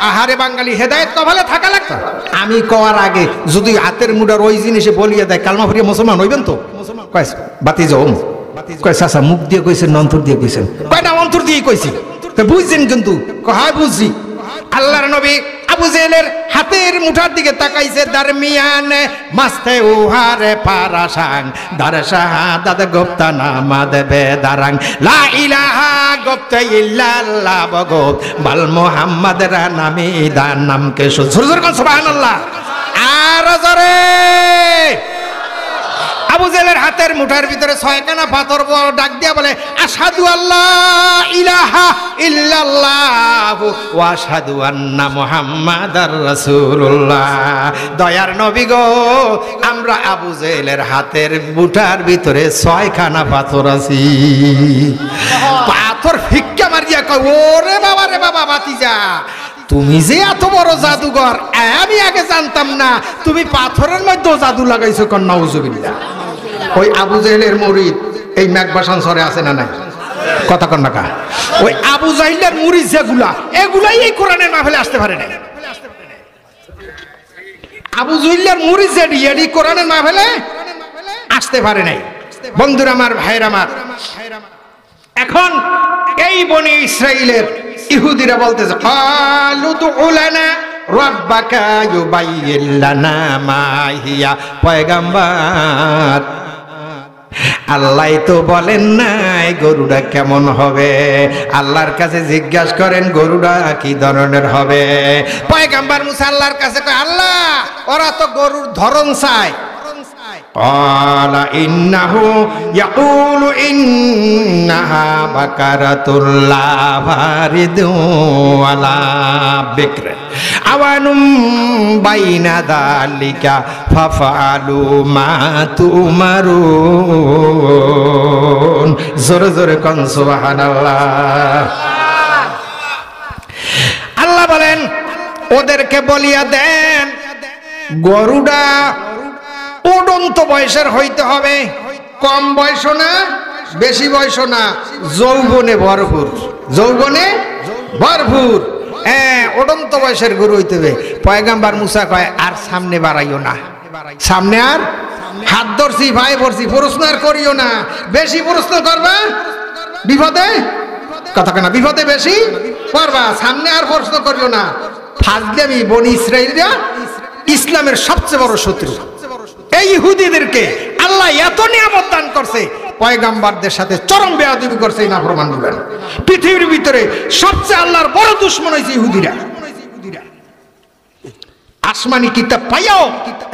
আহারে বাঙালি, হেদায়েত কপালে থাকা লাগতো। আমি কওয়ার আগে যদি হাতের মুড়ার ওই জিনিসে বলিয়ে দেয় কালমা পড়িয়া মুসলমান হইবেন তো? কয় বাতি যাও, কয় চাচা মুখ দিয়ে কইছেন না অন্তর দিয়ে কইছেন? কয় না অন্তর দিয়ে কইছি। বুঝছেন কিন্তু? কয় বুঝছি। আল্লাহর নবী আবু জেহেলের হাতের মুঠার দিকে তাকাইছে, দরমিয়ানে মাস্তে উহারে পারাসাং দার শাহাদাত গুপ্তা নামা দেবে দারাং লা ইলাহা গুপ্তা ইল্লাল্লাহ বগত বাল মুহাম্মাদের নামে দার নামকে সুরজুর কোন সুবহানাল্লাহ। আর জোরে আবু জেহেলের হাতের মুঠার ভিতরে 6খানা পাথর ডাক দিয়া বলে আশহাদু আল্লাহ ইলাহা ইল্লাল্লাহ ওয়া আশহাদু আন্না মুহাম্মাদার রাসূলুল্লাহ। দয়ার নবী গো, আমরা আবু জেহেলের হাতের মুঠার ভিতরে 6খানা পাথর আছি। পাথর ফিক্কা মারিয়া কয় ওরে বাবা রে বাবা, ভাতিজা তুমি যে এত বড় জাদুঘর আমি আগে জানতাম না, তুমি পাথরের মধ্যে জাদু লাগাইছো। কোন নাউজুবিল্লাহ। ওই আবু জেহেলের মুরিদ এই মেঘবাসান সরে আছে না নাই? কথা কন না কা? ওই আবু জাহিলের মুরিদ যেগুলা, এগুলাই এই কোরআনের মাহফিলে আসতে পারে না। আবু জাহিলের মুরিদ যেডি এডি কোরআনের মাহফিলে আসতে পারে নাই। বন্ধুরা আমার, ভাইরা আমার, এখন এই বনি ইসরাইলের ইহুদিরা বলতেছে ক্বালু দুউ লানা রাব্বাকা ইউবাইয়িন লানা মা হিয়া। পয়গম্বর, আল্লাহ তো বলেন নাই গরুটা কেমন হবে, আল্লাহর কাছে জিজ্ঞাসা করেন গরুটা কি ধরনের হবে। পয়গম্বর মুসা আল্লাহর কাছে কয় আল্লাহ ওরা তো গরুর ধরন চায়। قال إنه يقول إنها بقرة لا فارض ولا بكر عوان بين ذلك فافعلوا ما تؤمرون। জোরে জোরে কোন সুবহানাল্লাহ। আল্লাহ বলেন ওদেরকে বলিয়া দেন গরুটা উড়ন্ত বয়সের হইতে হবে, কম বয়স না বেশি বয়স না, যৌবনে ভরপুর, যৌবনে ভরপুর, উড়ন্ত বয়সের গরু হইতে হবে। পয়গম্বর মুসা কয় আর সামনে বাড়াইও না, সামনে আর হাত ধরছি ভাই ভরছি প্রশ্ন আর করিও না, বেশি প্রশ্ন করবা বিপদে, কথা কেনা বিপদে বেশি করবা, সামনে আর প্রশ্ন করিও না। ফাজলামি বনি ইসরাইলরা ইসলামের সবচেয়ে বড় শত্রু। এই ইহুদিদেরকে আল্লাহ এত নিয়ামত দান করছে, পয়গম্বরদের সাথে চরম বেয়াদবি করছে এই নাফরমানগুলো। পৃথিবীর ভিতরে সবচেয়ে আল্লাহর বড় দুশমন হইছে ইহুদিরা। আসমানি কিতাব পাইয়াও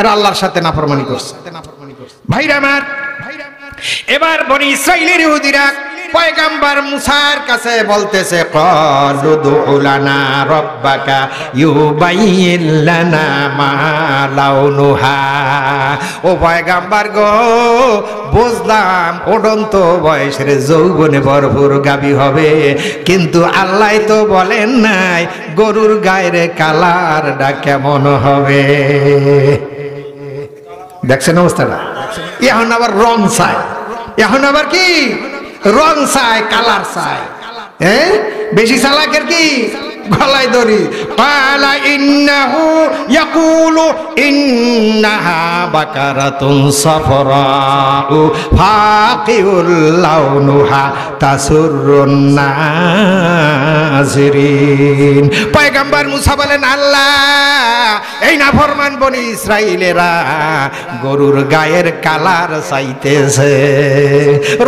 এরা আল্লাহর সাথে নাফরমানি করছে। ভাইরা আমার, এবার বনি ইসরাইলের ইহুদিরা পয়গম্বর মুসার কাছে বলতেছে ক্বালু দুউ লানা রাব্বাকা ইউবাইয়িন লানা মা লাউনুহা। ও পয়গম্বর গো, বুঝলাম উড়ন্ত বয়সের যৌবনে ভরপুর গাবি হবে, কিন্তু আল্লাহ তো বলেন নাই গরুর গায়ের কালারটা কেমন হবে। দেখছেন অবস্থাটা? এখন আবার রং চাই, এখন আবার কি রং চাই, কালার চাই। বেশি চালাকের কি গলায় দড়ি। ক্বালা ইন্নাহু ইয়াকুলু ইন্নাহা বাকারাতুন সাফরাউ ফাকিউল লাউনুহা তাসুররুন নাজিরিন। পয়গম্বর মুসা বলেন আল্লাহ এই নাফরমান বনি ইসরাইলেরা গরুর গায়ের কালার চাইতেছে,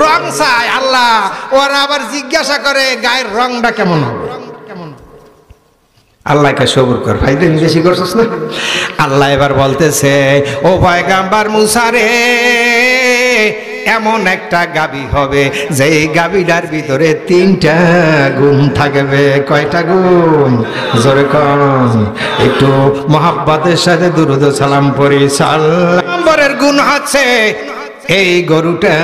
রং চায়। আল্লাহ ওরা আবার জিজ্ঞাসা করে গায়ের রংটা কেমন হবে। আল্লাহকে সবুর কর ভাই, তুমি বেশি করছিস না। আল্লাহ এবার বলতেছে ও পয়গম্বর মুসা রে, এমন একটা গাবি হবে যে গাবিটার ভিতরে 3টা গুণ থাকবে। কয়টা গুণ? জোরে কোন, একটু মহাব্বতের সাথে দুরূদ সালাম পড়ি। নম্বরের গুণ হচ্ছে এই গরুটা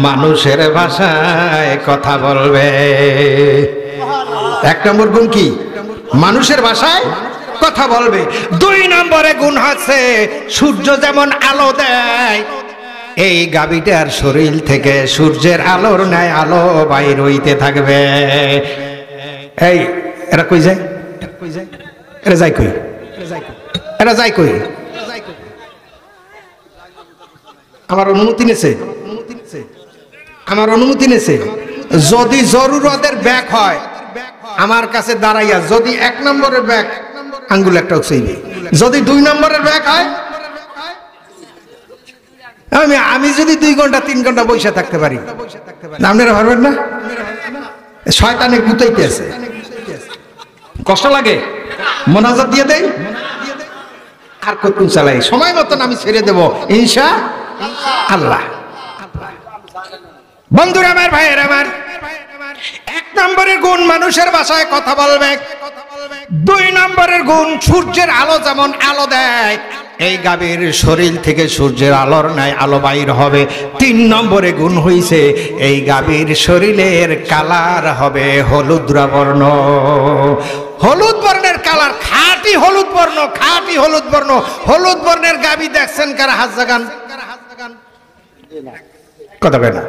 মানুষের ভাষায় কথা বলবে। 1 নম্বর গুণ কি? মানুষের ভাষায় কথা বলবে। 2 নম্বরে গুণ হচ্ছে সূর্য যেমন আলো দেয়, এই গাভীটার শরীর থেকে সূর্যের আলোর ন্যায় আলো বাইর হইতে থাকবে। এই এরা কই যায়? এরা যায় কই? এরা যায় কই? আমার অনুমতি নেছে, আমার অনুমতি নেছে। যদি জরুরতের ব্যাগ হয় আমার কাছে দাঁড়াইয়া, যদি 1 নম্বরের ব্যাগ আঙ্গুল একটা উঠাইবে, যদি 2 নম্বরের ব্যাগ হয় আমি যদি 2 ঘন্টা 3 ঘন্টা বসে থাকতে পারি, আপনারা পারবেন না? শয়তানে গুতাইতে আছে, কষ্ট লাগে, মোনাজাত দিয়ে দেই আর কতক্ষণ চালাই, সময় মতন আমি ছেড়ে দেব ইনশাআল্লাহ। বন্ধুরা আমার, ভাইয়ের আমার, 1 নম্বরের গুণ মানুষের ভাষায় কথা বলবে। 2 নম্বরের গুণ সূর্যের আলো যেমন আলো দেয়, এই গাভীর শরীর থেকে সূর্যের আলোর ন্যায় আলো বাইর হবে। 3 নম্বরে গুণ হইছে এই গাভীর শরীরের কালার হবে হলুদ বর্ণ। হলুদ বর্ণের কালার, খাঁটি হলুদ বর্ণ, খাঁটি হলুদ বর্ণ। হলুদ বর্ণের গাভী দেখছেন কারা? হাত জাগান, কথা কয় না,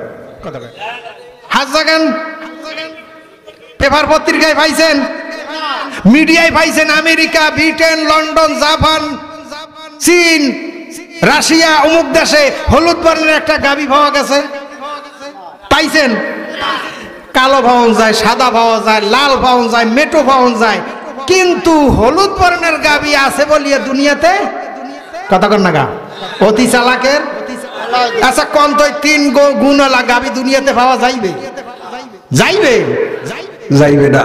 হাত জাগান। পেপার পত্রিকায় পাইছেন, মিডিয়ায় পাইছেন, আমেরিকা, ব্রিটেন, লন্ডন, জাপান, চীন, রাশিয়া, অমুক দেশে হলুদ বর্ণের একটা গাভী পাওয়া গেছে, পাইছেন? কালো পাওয়া যায়, সাদা পাওয়া যায়, লাল পাওয়া যায়, মেটো পাওয়া যায়, কিন্তু হলুদ বর্ণের গাভী আছে বলিয়ে দুনিয়াতে কথা কন না গা অতি চালাকের। আচ্ছা কোন তো 3 গুণওয়ালা গাভী দুনিয়াতে পাওয়া যাইবে? যাইবে? যাইবে না।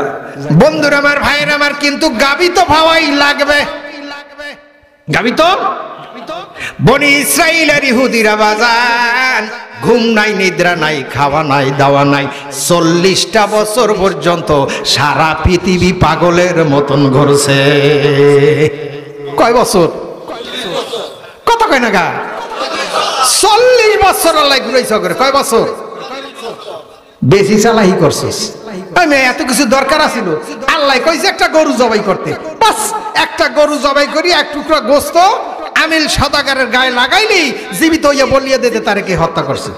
বন্ধুরা আমার, ভাইয়ের আমার, কিন্তু গাভী তো পাওয়াই লাগবে। গাভী তো বনি ইসরাইলের ইহুদিরা বাজান ঘুম নাই, নিদ্রা নাই, খাওয়া নাই, দাওয়া নাই, 40টা বছর পর্যন্ত সারা পৃথিবী পাগলের মতন ঘুরছে। কয় বছর? কত কয় না গা? 40 বছর আল্লাহ ঘুরাইছ করে। কয় বছর? বেশি চালাহি করছিস। আমি এত কিছু দরকার আছিল, আল্লাহ কইছে একটা গরু জবাই করতে, বাস একটা গরু জবাই করি 1 টুকরা গোস্ত আমিল সদাগারের গায়ে লাগাইলি জীবিত হইয়া বলিয়ে দিতে তারে কে হত্যা করছে।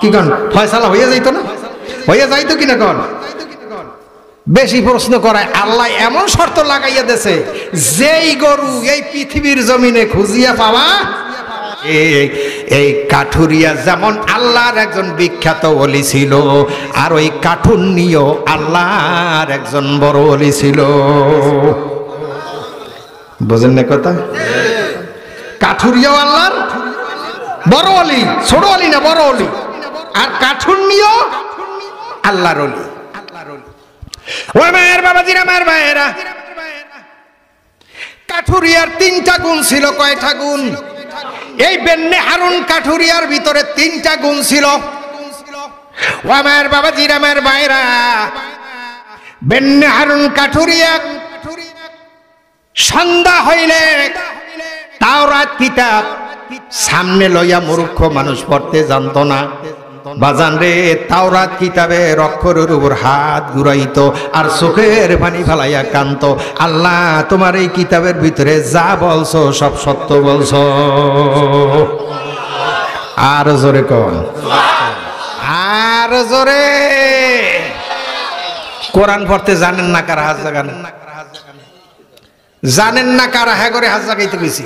কি কন? ফয়সালা হইয়া যাইতো না? হইয়া যাইতো কিনা কন? বেশি প্রশ্ন করায় আল্লাহ এমন শর্ত লাগাইয়া দেছে, যেই গরু এই পৃথিবীর জমিনে খুঁজিয়া পাওয়া। এই কাঠুরিয়া যেমন আল্লাহর একজন বিখ্যাত ওলি ছিল, আর ওই কাঠুন্নিও আল্লাহর একজন বড় ওলি ছিল। বুঝেন না কথা? কাঠুরিয়াও আল্লাহর বড় ওলি, ছোট ওলি না, বড় ওলি। আর কাঠুন্নিও আল্লাহর ওলি। ও মায়ের বাবাজির, আমার ভাইয়েরা, কাঠুরিয়ার 3টা গুণ ছিল। কয়টা গুণ? এই বেন্নে হারুন কাঠুরিয়ার ভিতরে 3টা গুণ ছিল। ও আমার বাবাজির, আমার ভাইয়েরা, বেন্নে হারুন কাঠুরিয়া সন্ধ্যা হইলে তাওরাত কিতাব সামনে লইয়া মূর্খ মানুষ পড়তে জানতো না। বাজান রে, তাওরাত কিতাবের অক্ষরের উপর হাত ঘুরাইতো আর চোখের পানি ফালাইয়া কান্ত। আল্লাহ তোমার এই কিতাবের ভিতরে যা বলছো সব সত্য বলছো। আর জোরে কন, আর জোরে। কোরআন পড়তে জানেন না কারা? হাত জাগান। জানেন না কারা? হ্যাঁ করে হাত জাগাইতে বেশি।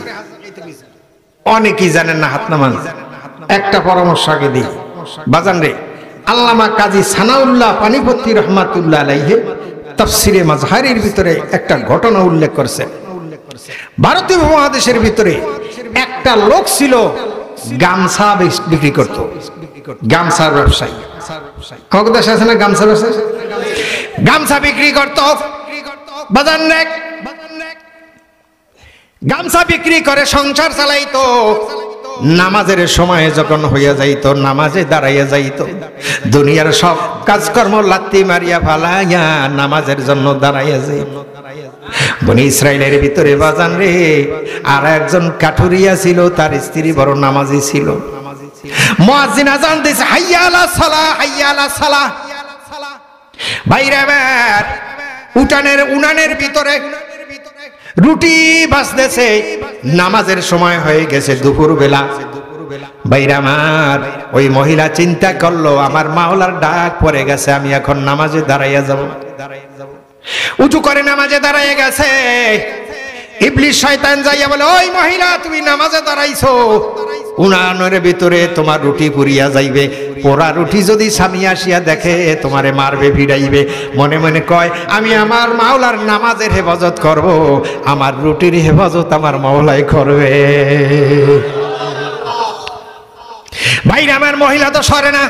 অনেকেই জানেন না, হাত নামান। একটা পরামর্শ আগে দিই বাজান রে, আল্লামা কাজী সানাউল্লাহ পানিপত্তি রহমাতুল্লাহ আলাইহি তাফসিরে মাজহারের ভিতরে একটা ঘটনা উল্লেখ করেছেন। ভারতীয় উপমহাদেশের ভিতরে একটা লোক ছিল, গামছা বিক্রি করত, গামছার ব্যবসায়ী। আমাদের দেশে আছে না গামছা ব্যবসায়ী? গামছা বিক্রি করত বাজান রে, গামছা বিক্রি করে সংসার চালাইতো। নামাজের সময় যখন হইয়া যাইতো নামাজে দাঁড়াইয়া যাইতো, দুনিয়ার সব কাজকর্ম লাত্তি মারিয়া ফালাইয়া নামাজের জন্য দাঁড়াইয়া যাইত। বনি ইসরাইলের ভিতরে বাজান রে আর একজন কাঠুরিয়া ছিল, তার স্ত্রী বড় নামাজি ছিল। মুয়াজ্জিন আযান দিছে, হাইয়া আলা সালাহ, হাইয়া আলা সালাহ। ভাইরা আমার উনানের ভিতরে রুটি ভাজতেছে, নামাজের সময় হয়ে গেছে দুপুর বেলা। ভাইরা আমার ওই মহিলা চিন্তা করলো আমার মাওলার ডাক পড়ে গেছে, আমি এখন নামাজে দাঁড়াইয়া যাব। উঁচু করে নামাজে দাঁড়াইয়া গেছে। ইবলিস শয়তান যাইয়া বলে, ওই মহিলা তুমি নামাজে দাঁড়াইছো, উনানের ভিতরে তোমার রুটি পুরিয়া যাইবে, পোড়া রুটি যদি স্বামী আসিয়া দেখে তোমারে মারবে, ভিড়াইবে। মনে মনে কয় আমি আমার মাওলার নামাজের হেফাজত করব, আমার রুটির হেফাজত আমার মাওলাই করবে। ভাইরা আমার মহিলা তো সরে না।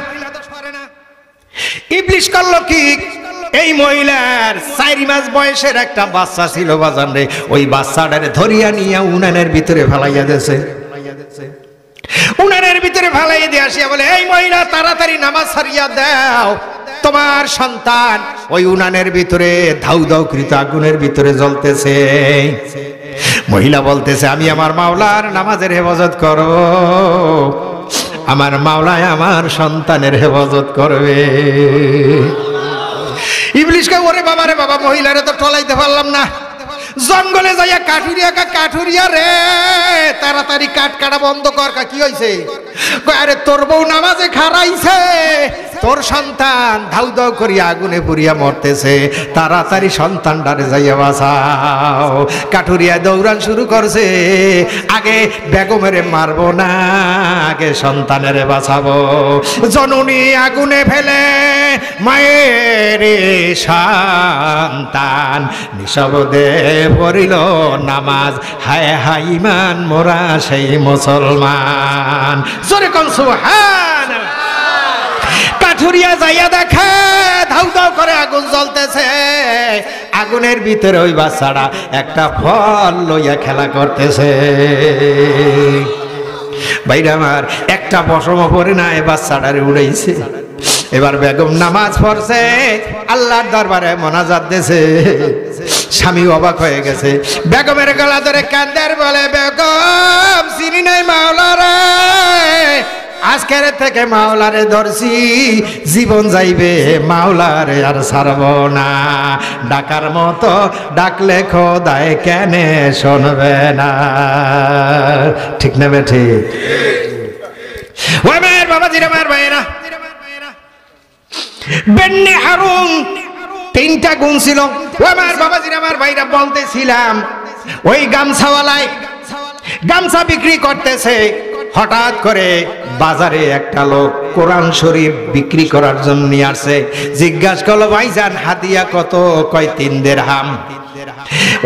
ইবলিস করলো কি, এই মহিলার 4 মাস বয়সের একটা বাচ্চা ছিল বাজান রে, ওই বাচ্চাটারে ধরিয়া নিয়ে উনানের ভিতরে ফেলাইয়া দিয়েছে। উনানের ভিতরে ফেলাইয়া দিয়ে আসিয়া বলে, এই মহিলা তাড়াতাড়ি নামাজ ছাড়িয়া দাও, তোমার সন্তান ওই উনানের ভিতরে ধাউ ধাউ কৃত আগুনের ভিতরে জ্বলতেছে। মহিলা বলতেছে আমি আমার মাওলার নামাজের হেফাজত করব, আমার মাওলায় আমার সন্তানের হেফাজত করবে। ইবলিস কয়, ওরে বাবা রে বাবা, মহিলারে তো টলাইতে পারলাম না। জঙ্গলে যাইয়া কাঠুরিয়া রে, তাড়াতাড়ি কাঠ কাটা বন্ধ কর। কি হয়েছে? আরে তোর বউ নামাজে খারাইছে, তোর সন্তান ধাউ ধাউ করিয়া আগুনে পুড়িয়া মরতেছে, তাড়াতাড়ি সন্তানটারে যাইয়া বাঁচাও। কাঠুরিয়া দৌড়ান শুরু করছে, আগে বেগমেরে মারবো না, আগে সন্তানের বাঁচাবো। জননী আগুনে ফেলে মায়ের সন্তান নিঃশব্দে পড়িল নামাজ, হায় হায় ইমান মোরা সেই মুসলমান। জোরে কোন সুবহানাল্লাহ। কাঠুরিয়া যাইয়া দেখে ধাউ ধাউ করে আগুন জ্বলতেছে, আগুনের ভিতরে ওই বাচ্চাটা একটা ফল লইয়া খেলা করতেছে। ভাইরা আমার একটা পশম পরে না, বাচ্চাটারে উড়াইছে। এবার বেগম নামাজ পড়ছে, আল্লাহর দরবারে মোনাজাত দিয়েছে। স্বামী অবাক হয়ে গেছে, বেগমের গলা ধরে কান্দের বলে, বেগম চিনি নাই মাওলারে, আজকের থেকে মাওলারে ধরছি, জীবন যাইবে মাওলারে আর ছাড়ব না। ডাকার মতো ডাকলে খোদায় কেনে শুনবে না? ঠিক না বেঠি? ওই মায়ের বাবাজিরা, মায়ের ভাইয়েরা, বেন্নে হারুন 3টা গুণ ছিল। ও আমার বাবাজিরা, আমার ভাইরা, বলতেছিলাম ওই গামছাওয়ালায় গামছা বিক্রি করতেছে। হঠাৎ করে বাজারে একটা লোক কোরআন শরীফ বিক্রি করার জন্য নিয়ে আসছে। জিজ্ঞাসা করলো, ভাইজান হাদিয়া কত? কয় 3 দিরহাম।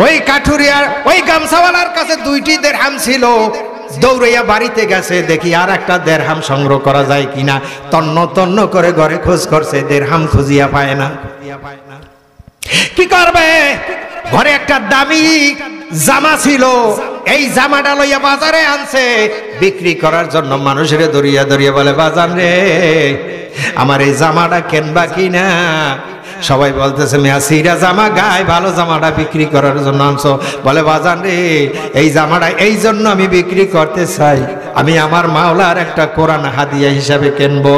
ওই কাঠুরিয়ার ওই গামছাওয়ালার কাছে 2টি দিরহাম ছিল। দৌড়াইয়া বাড়িতে গেছে, দেখি আর একটা দিরহাম সংগ্রহ করা যায় কিনা। তন্ন তন্ন করে ঘরে খোঁজ করছে, দিরহাম খুঁজিয়া পায় না। কি করবে? ঘরে একটা দামি জামা ছিল, এই জামাটা লইয়া বাজারে আনছে বিক্রি করার জন্য। মানুষের দরিয়া দরিয়া বলে, বাজান রে আমার এই জামাটা কেনবা কিনা? সবাই বলতেছে, মেয়া সিরা জামা গায়ে, ভালো জামাটা বিক্রি করার জন্য আনছো। বলে, বাজান রে এই জামাটা এই জন্য আমি বিক্রি করতে চাই, আমি আমার মাওলার একটা কোরআন হাদিয়া হিসাবে কিনবো।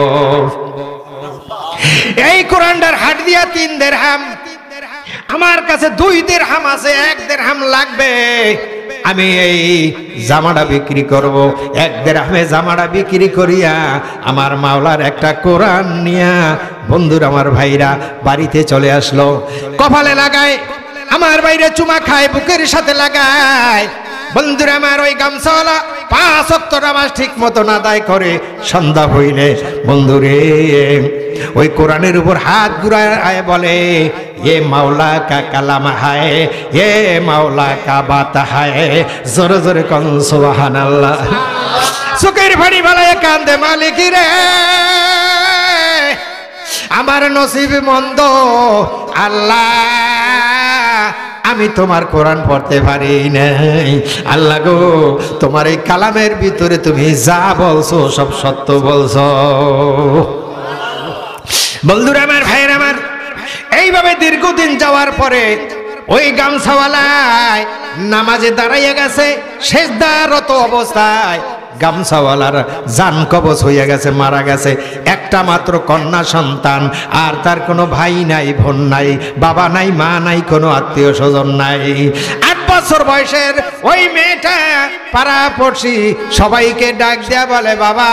এই কোরআনটার হাদিয়া 3 দিরহাম। আমার কাছে 2 দিরহাম আছে, 1 দিরহাম লাগবে। আমি এই জামাটা বিক্রি করব। 1 দিরহামে জামাটা বিক্রি করিয়া আমার মাওলার একটা কোরআন নিয়া বন্ধুরা, আমার ভাইরা বাড়িতে চলে আসলো। কপালে লাগায়, আমার বাইরে চুমা খায়, বুকের সাথে লাগায়। বন্ধুরা আমার, ওই গামছাওয়ালা 5 ওয়াক্ত নামাজ ঠিক মতো আদায় করে। সন্ধ্যা হইলে বন্ধুরে ওই কোরআনের উপর হাত ঘুরায় বলে, এ মাওলা কা কালাম হায়, এ মাওলা কা বাত হায়। জোরে জোরে কোন সুবহানাল্লাহ। চোখের পানি ফেলায় কান্দে, মালিক রে আমার নসিব মন্দ, আল্লাহ আমি তোমার কোরআন পড়তে পারি নাই। আল্লাহ গো, তোমার এই কালামের ভিতরে তুমি যা বলছো সব সত্য বলছো। বন্ধুরা আমার, ভাইয়ের আমার, এইভাবে দীর্ঘদিন যাওয়ার পরে ওই গামছাওয়ালায় নামাজে দাঁড়াইয়া গেছে, সেজদারত অবস্থায় গামছাওয়ালার জান কবজ হইয়া গেছে, মারা গেছে। একটা মাত্র কন্যা সন্তান, আর তার কোনো ভাই নাই, বোন নাই, বাবা নাই, মা নাই, কোনো আত্মীয় স্বজন নাই। 8 বছর বয়সের ওই মেয়েটা পাড়াপড়শি সবাইকে ডাক দেয়া বলে, বাবা,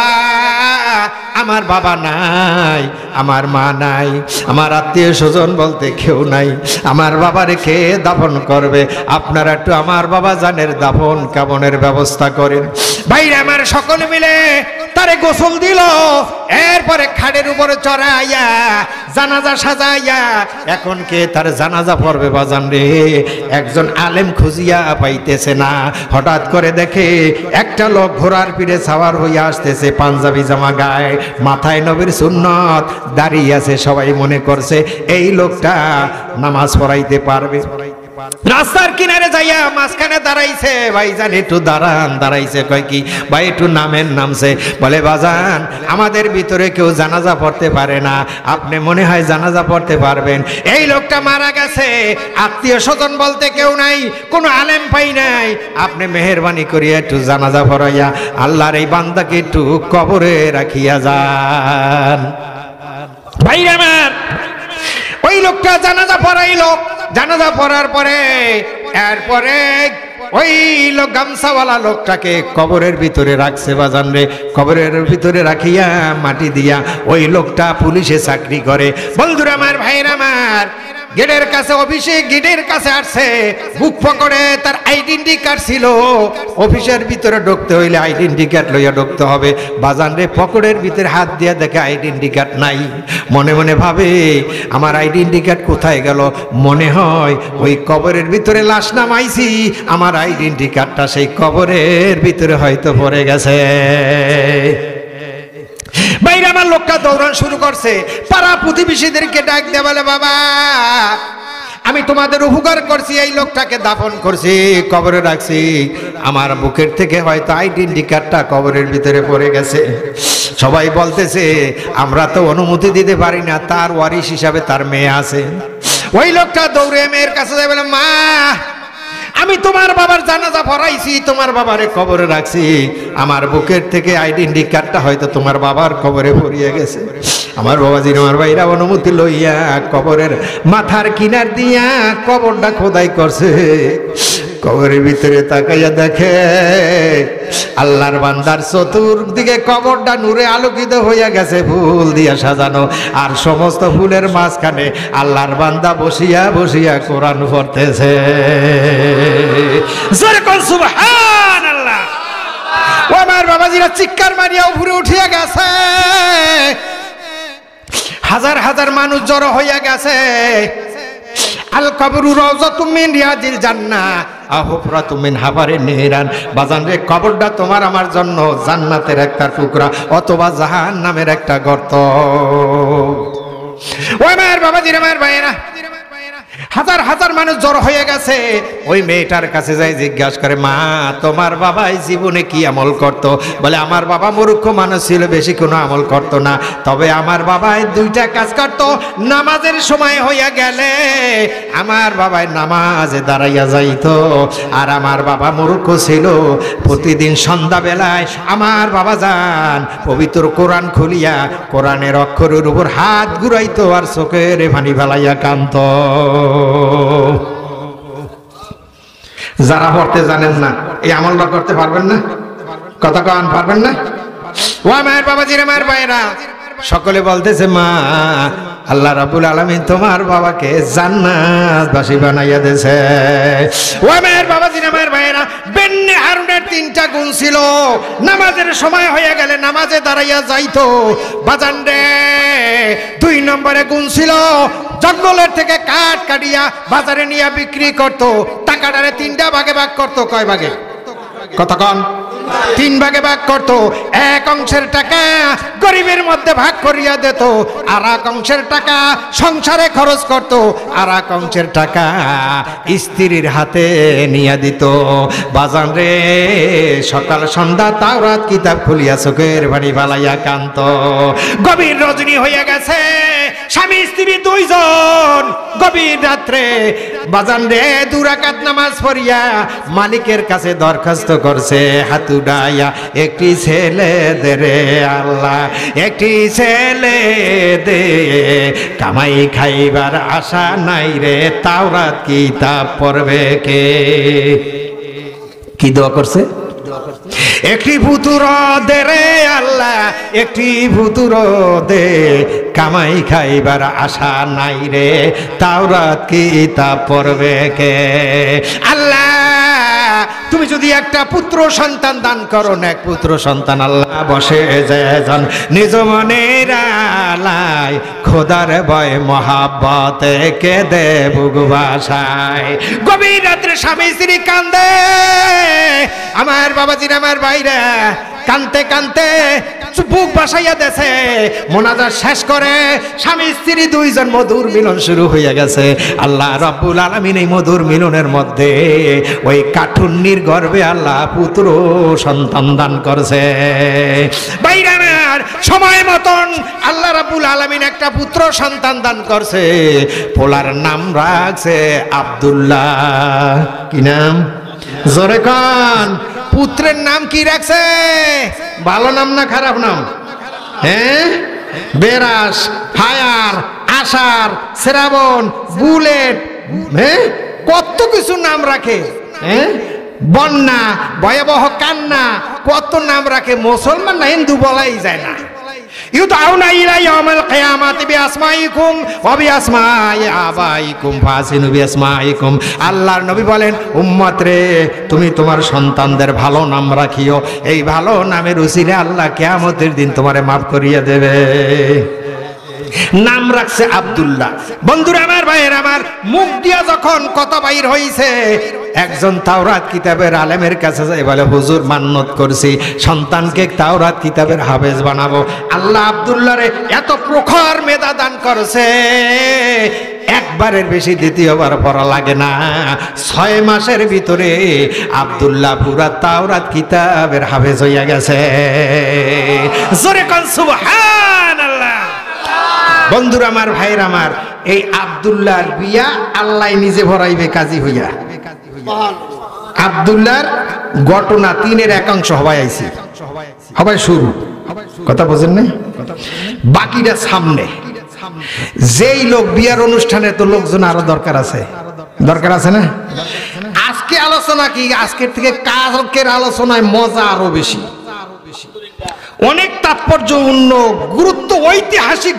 আমার বাবা নাই, আমার মা নাই, আমার আত্মীয় স্বজন বলতে কেউ নাই, আমার বাবারে কে দাফন করবে? আপনারা একটু আমার বাবা জানের দাফন কামনের ব্যবস্থা করেন। ভাইরা আমার, সকলে মিলে তারে গোসল দিল, এরপরে খাটের উপরে চড়াইয়া জানাজা সাজাইয়া এখন কে তার জানাজা পড়বে বাজান রে? একজন আলেম খুঁজিয়া পাইতেছে না। হঠাৎ করে দেখে একটা লোক ঘোড়ার পিঠে সাওয়ার হইয়া আসতেছে, পাঞ্জাবি জামা গায়ে, মাথায় নবীর সুন্নত, দাঁড়িয়ে আছে। সবাই মনে করছে এই লোকটা নামাজ পড়াইতে পারবে। রাস্তার কিনারে যাইয়া মাঝখানে দাঁড়াইছে। ভাইজান একটু দাঁড়ান। দাঁড়াইছে, কয় কি? ভাই একটু নামেন। নামছে, বলে, বাজান, আমাদের ভিতরে কেউ জানাজা পড়তে পারে না, আপনি মনে হয় জানাজা পড়তে পারবেন। এই লোকটা মারা গেছে, আত্মীয় স্বজন বলতে কেউ নাই, কোনো আলেম পাই নাই, আপনি মেহেরবানি করিয়া একটু জানাজা পড়াইয়া আল্লাহর এই বান্দাকে একটু কবরে রাখিয়া যান। ভাইরা আমার, ওই লোকটা জানাজা পড়াইলো। জানাজা পড়ার পরে এরপরে ওই লোক গামছাওয়ালা লোকটাকে কবরের ভিতরে রাখছে বাজান রে। কবরের ভিতরে রাখিয়া মাটি দিয়া ওই লোকটা পুলিশে চাকরি করে। বন্ধুরা আমার, ভাইয়ের আমার, গেটের কাছে অফিসে গেটের কাছে আসছে, বুক পকেটে তার আইডেন্টি কার্ড ছিল। অফিসের ভিতরে ঢুকতে হইলে আইডেন্টি কার্ড লইয়া ঢুকতে হবে। বাজান রে, পকেটের ভিতরে হাত দিয়া দেখে আইডেন্টি কার্ড নাই। মনে মনে ভাবে, আমার আইডেন্টি কার্ড কোথায় গেল? মনে হয় ওই কবরের ভিতরে লাশ নামাইছি, আমার আইডেন্টি কার্ডটা সেই কবরের ভিতরে হয়তো পড়ে গেছে। বাইরে আমার লোকটা দৌড়ান শুরু করছে, পাড়া প্রতিবেশীদেরকে ডাক দিয়ে বলে, বাবা, আমি তোমাদের উপকার করছি, এই লোকটাকে দাফন করছি, কবরে রাখছি, আমার বুকের থেকে হয়তো আইডেন্টি কার্ডটা কবরের ভিতরে পড়ে গেছে। সবাই বলতেছে, আমরা তো অনুমতি দিতে পারি না, তার ওয়ারিশ হিসাবে তার মেয়ে আছে। ওই লোকটা দৌড়ে মেয়ের কাছে যায়, বলে, মা, আমি তোমার বাবার জানাজা পড়াইছি, তোমার বাবারে কবরে রাখছি, আমার বুকের থেকে আইডেন্টি কার্ডটা হয়তো তোমার বাবার কবরে পড়িয়ে গেছে। আমার বাবাজির, আমার ভাইরা অনুমতি লইয়া কবরের মাথার কিনার দিয়া কবরটা খোদাই করছে। কবরের ভিতরে তাকাইয়া দেখে আল্লাহর বান্দার চতুর্দিকে কবরটা নূরে আলোকিত হইয়া গেছে, ফুল দিয়া সাজানো, আর সমস্ত ফুলের মাঝখানে আল্লাহর বান্দা বসিয়া বসিয়া কোরআন পড়তেছে। সুবহানাল্লাহ। ও আমার বাবাজিরা চিৎকার মারিয়া উপরে উঠিয়া গেছে, হাজার হাজার মানুষ জড়ো হইয়া গেছে। আল কবরু রাওযাতুম মিন রিয়াজিল জান্নাহ আও হুফরাতুম মিন হাফারিন নিরান। বাজান রে, কবরটা তোমার আমার জন্য জান্নাতের একটা টুকরা অথবা জাহান্নামের একটা গর্ত। ও আমার বাবাজিরা, আমার ভাইয়েরা, হাজার হাজার মানুষ জড়ো হয়ে গেছে। ওই মেয়েটার কাছে যাই জিজ্ঞাসা করে, মা, তোমার বাবাই জীবনে কি আমল করত? বলে, আমার বাবা মূর্খ মানুষ ছিল, বেশি কোনো আমল করত না, তবে আমার বাবাই 2টা কাজ করত। নামাজের সময় হইয়া গেলে আমার বাবাই নামাজে দাঁড়াইয়া যাইত, আর আমার বাবা মূর্খ ছিল, প্রতিদিন সন্ধ্যাবেলায় আমার বাবা যান পবিত্র কোরআন খুলিয়া কোরআনের অক্ষরের উপর হাত ঘুরাইতো আর চোখের পানি ফেলাইয়া কাঁদত। যারা পড়তে জানেন না, এই আমলটা করতে পারবেন না? কথা কন, পারবেন না? ও আমার বাবাজির, আমার ভাইরা, সকলে বলতেছে, মা, আল্লাহ রাব্বুল আলামিন তোমার বাবাকে জান্নাতবাসী বানাইয়া দিয়েছে। ও আমার বাবাজির, আমার ভাইরা, বেন্নে হারুনের 3টা গুণ ছিল। নামাজের সময় হয়ে গেলে নামাজে দাঁড়াইয়া যাইতো। বাজান রে, 2 নম্বরে গুণ ছিল, জঙ্গলের থেকে কাঠ কাটিয়া বাজারে নিয়ে বিক্রি করত। টাকাটারে 3টা ভাগে ভাগ করত। কয় ভাগে? কতক্ষণ? তিন ভাগে ভাগ করত। এক অংশের টাকা গরিবের মধ্যে ভাগ করিয়া দিত, আর এক অংশের টাকা সংসারে খরচ করত, আর এক অংশের টাকা স্ত্রীর হাতে নিয়ে দিত। বাজান রে, সকাল সন্ধ্যা তাওরাত কিতাব খুলিয়া চোখের পানি ফালাইয়া কান্ত। গভীর রজনী হইয়া গেছে, স্বামী স্ত্রী দুইজন গভীর রাত্রে বাজান রে 2 রাকাত নামাজ পড়িয়া মালিকের কাছে দরখাস্ত করছে, হাত উঠাইয়া, একটি ছেলে দে রে আল্লাহ, একটি ছেলে দে, কামাই খাইবার আশা নাই রে, তাওরাত কিতাব পড়বে কে? কি দোয়া করছে? একটি পুতুর দে রে আল্লাহ, একটি পুতুর দে, কামাই খাইবার আশা নাই রে, তাওরাত কিতাব পড়বে কে? আল্লাহ, তুমি যদি একটা পুত্র সন্তান দান করো, এক পুত্র সন্তান আল্লাহ বসে যান নিজ মনের আলায়, খোদার ভয় মহাব্বতে কেঁদে বুক ভাষায়। গভীর রাত্রে স্বামী স্ত্রী কান্দে, আমার বাবাজির, আমার ভাইরা কানতে কানতে বুক বাসাইয়া দেছে। মোনাজাত শেষ করে স্বামী স্ত্রী দুইজন মধুর মিলন শুরু হইয়া গেছে। আল্লাহ রাব্বুল আলামিন এই মধুর মিলনের মধ্যে ওই কাঠুন্নির গর্ভে আল্লাহ পুত্র সন্তান দান করছে। ভাইরা আমার, সময় মতন আল্লাহ রাব্বুল আলামিন একটা পুত্র সন্তান দান করছে। পোলার নাম রাখছে আব্দুল্লাহ। কি নাম? জোরে কান। পুত্রের নাম কি রাখছে? ভালো নাম না খারাপ নাম? হ্যাঁ, বেরাস, ফায়ার, আষাঢ়, শ্রাবণ, বুলেট, হ্যাঁ, কত কিছু নাম রাখে। হ্যাঁ, বন্যা, ভয়াবহ কান্না, কত নাম রাখে। মুসলমান না হিন্দু বলাই যায় না। ইউদাউনা ইলা ইয়াউমিল কিয়ামাতি বিআসমাইকুম ওয়া বিআসমাই আবাইকুম ফাসিনু বিআসমাইকুম। আল্লাহর নবী বলেন, উম্মত রে, তুমি তোমার সন্তানদের ভালো নাম রাখিও, এই ভালো নামের উসিলে আল্লাহ কিয়ামতের দিন তোমারে মাফ করিয়া দেবে। নাম রাখছে আব্দুল্লাহ। বন্ধুরা আমার, ভাইয়ের আমার, মুখ দিয়া যখন কথা বাইর হইছে, একজন তাওরাত কিতাবের আলেমের কাছে যাই বলে, হুজুর মান্নত করছি সন্তানকে তাওরাত কিতাবের হাফেজ বানাবো। আল্লাহ আব্দুল্লাহরে এত প্রখর মেধা দান করছে, একবারের বেশি দ্বিতীয়বার পড়া লাগে না। 6 মাসের ভিতরে আব্দুল্লাহ পুরা তাওরাত কিতাবের হাফেজ হইয়া গেছে। জোরে কোন সুবহানাল্লাহ। বন্ধুরা আমার, ভাইরা আমার, এই আব্দুল্লাহর বিয়া আল্লাহ নিজে ভরাইবে কাজী হইয়া। আব্দুল্লাহর ঘটনা 3-এর একাংশ হবাই আইছে, হবাই শুরু, কথা বোঝেন না? বাকিটা সামনে। যেই লোক বিয়ার অনুষ্ঠানে, তো লোকজন আরো দরকার আছে, দরকার আছে না? আজকে আলোচনা কি, আজকের থেকে কালকের আলোচনায় মজা আরো বেশি, অনেক তাৎপর্যপূর্ণ, গুরুত্ব, ঐতিহাসিক